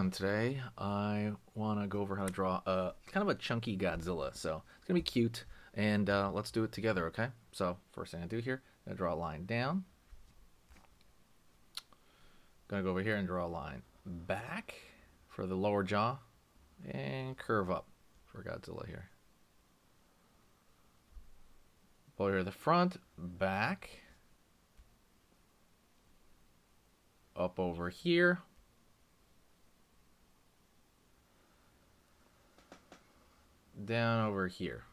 everyone. Today I want to go over how to draw a kind of a chunky Godzilla. So it's gonna be cute, and let's do it together, okay? So first thing I do here, I'm gonna draw a line down. Gonna go over here and draw a line back for the lower jaw, and curve up for Godzilla here. Over here the front, back, up over here. Down over here,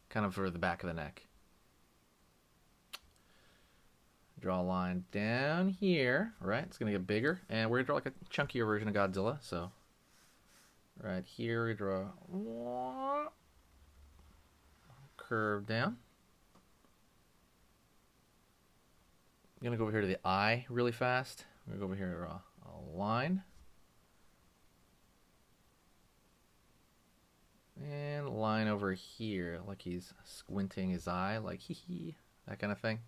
kind of for the back of the neck. Draw a line down here, right? It's gonna get bigger, and we're gonna draw like a chunkier version of Godzilla. So, right here we draw curve down. I'm gonna go over here to the eye really fast. I'm gonna go over here and draw a line. And line over here, like he's squinting his eye, like hee hee, that kind of thing.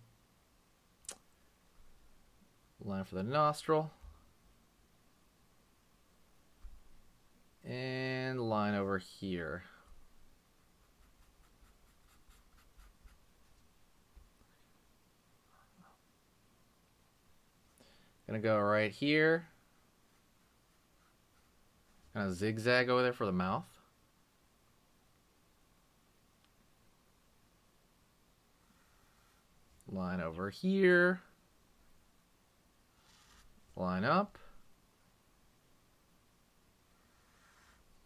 Line for the nostril. And line over here. Gonna go right here. Kind of zigzag over there for the mouth. Line over here. Line up.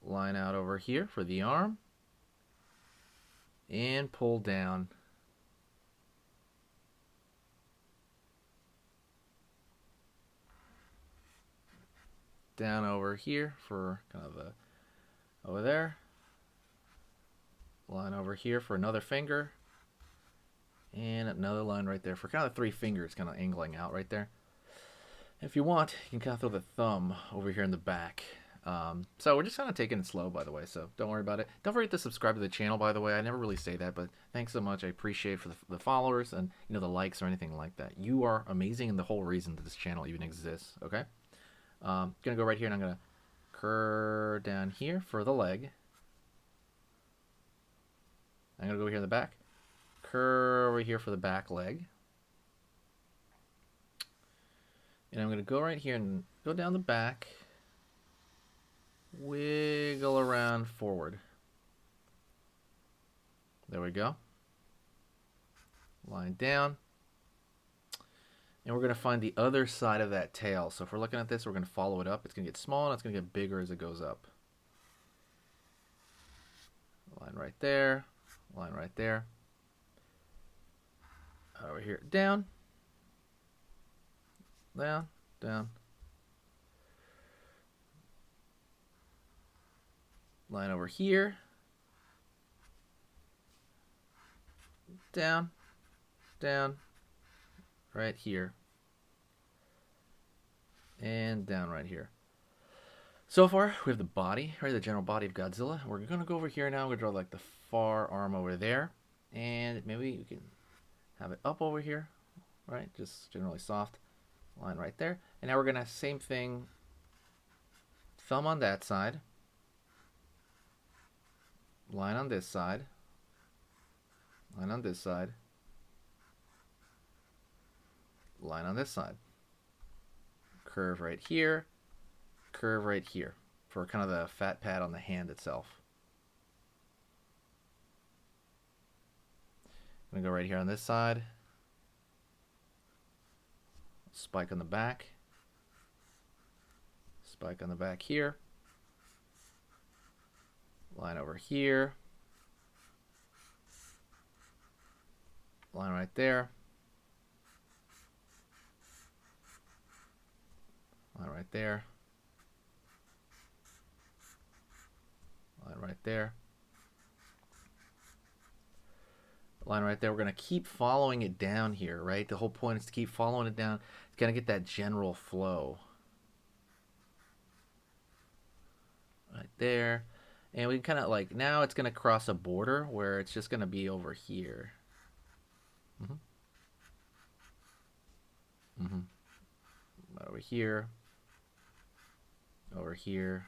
Line out over here for the arm. And pull down. Down over here for kind of a over there. Line over here for another finger. And another line right there for kind of 3 fingers kind of angling out right there. If you want, you can kind of throw the thumb over here in the back. So we're just kind of taking it slow, by the way, so don't worry about it. Don't forget to subscribe to the channel, by the way. I never really say that, but thanks so much. I appreciate for the followers and the likes or anything like that. You are amazing and the whole reason that this channel even exists, okay? Gonna go right here and I'm gonna curve down here for the leg. I'm gonna go here in the back. Curve over here for the back leg. And I'm going to go right here and go down the back. Wiggle around forward. There we go. Line down. And we're going to find the other side of that tail. So if we're looking at this, we're going to follow it up. It's going to get small and it's going to get bigger as it goes up. Line right there. Line right there. Over here, down, down, down. Line over here, down, down, right here, and down right here. So far, we have the body, right, the general body of Godzilla. We're gonna go over here now. We're gonna draw like the far arm over there, and maybe we can have it up over here, right? Just generally soft. Line right there. And now we're going to, same thing, thumb on that side. Line on this side. Line on this side. Line on this side. Curve right here. Curve right here for kind of the fat pad on the hand itself. I'm going to go right here on this side. Spike on the back. Spike on the back here. Line over here. Line right there. Line right there. Line right there. Line right there. We're going to keep following it down here, right? The whole point is to keep following it down. It's going to get that general flow. Right there. And we kind of like, now it's going to cross a border where it's just going to be over here. Right over here. over here,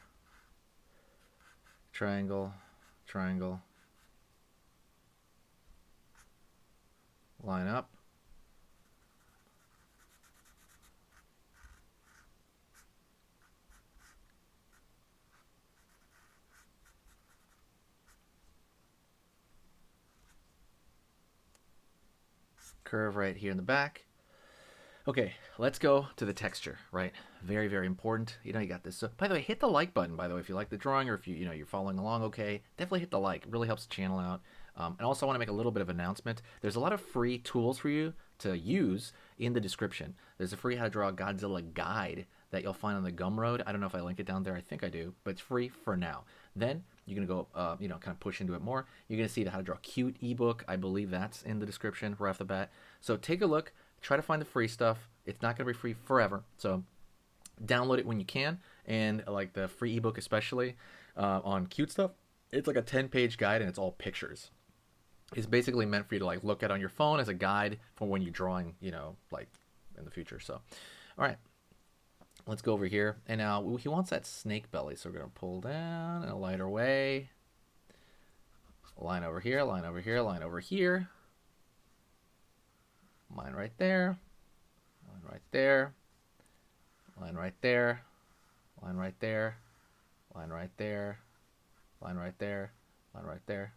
triangle, triangle, line up. Curve right here in the back. Okay, let's go to the texture, right? Very, very important. You know, you got this. So, by the way, hit the like button, by the way, if you like the drawing or if you're following along, okay. Definitely hit the like. It really helps the channel out. And also, I want to make a little bit of announcement. There's a lot of free tools for you to use in the description. There's a free how to draw a Godzilla guide that you'll find on the Gumroad. I don't know if I link it down there. I think I do, but it's free for now. Then you're going to go, kind of push into it more. You're going to see the How to Draw Cute ebook. I believe that's in the description right off the bat. So take a look. Try to find the free stuff. It's not going to be free forever. So download it when you can. And like the free ebook especially on cute stuff, it's like a 10-page guide and it's all pictures. It's basically meant for you to like look at on your phone as a guide for when you're drawing, like in the future. So, all right. Let's go over here. And now he wants that snake belly. So we're going to pull down in a lighter way. Line over here, line over here, line over here. Line right there. Line right there. Line right there. Line right there. Line right there. Line right there. Line right there.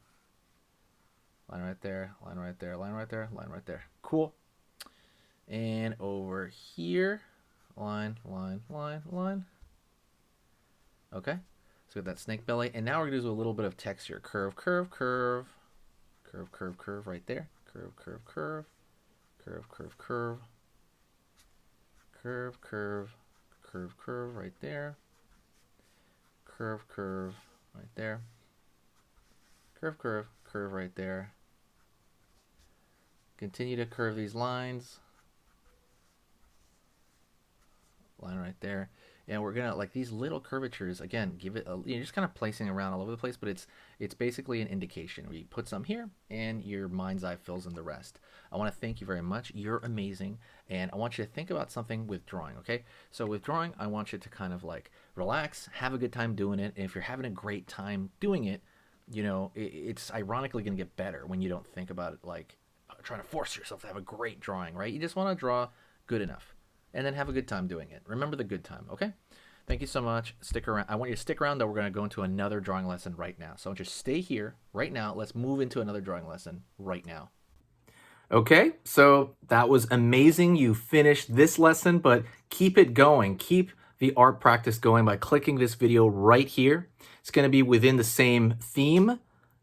Line right there. Line right there. Line right there. Line right there. Cool. And over here. Line, line, line, line. Okay, so we got that snake belly, and now we're gonna do a little bit of texture. Curve, curve, curve, curve, curve, curve, right there. Curve, curve, curve, curve, curve, curve, curve, curve, curve, curve, right there. Curve, curve, right there. Curve, curve, curve, right there. Continue to curve these lines. Line right there, and we're gonna like these little curvatures again. Give it you're just kind of placing around all over the place, but it's basically an indication. We put some here, and your mind's eye fills in the rest. I want to thank you very much. You're amazing, and I want you to think about something with drawing. Okay, so with drawing, I want you to kind of like relax, have a good time doing it, and if you're having a great time doing it, it's ironically gonna get better when you don't think about it like trying to force yourself to have a great drawing, right? You just want to draw good enough. And then have a good time doing it. Remember the good time, okay? Thank you so much. Stick around. I want you to stick around, though. We're going to go into another drawing lesson right now. So just stay here right now. Let's move into another drawing lesson right now. Okay, so that was amazing. You finished this lesson, but keep it going. Keep the art practice going by clicking this video right here. It's going to be within the same theme,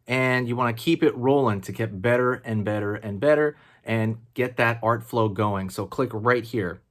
and you want to keep it rolling to get better and better and better and get that art flow going. So click right here.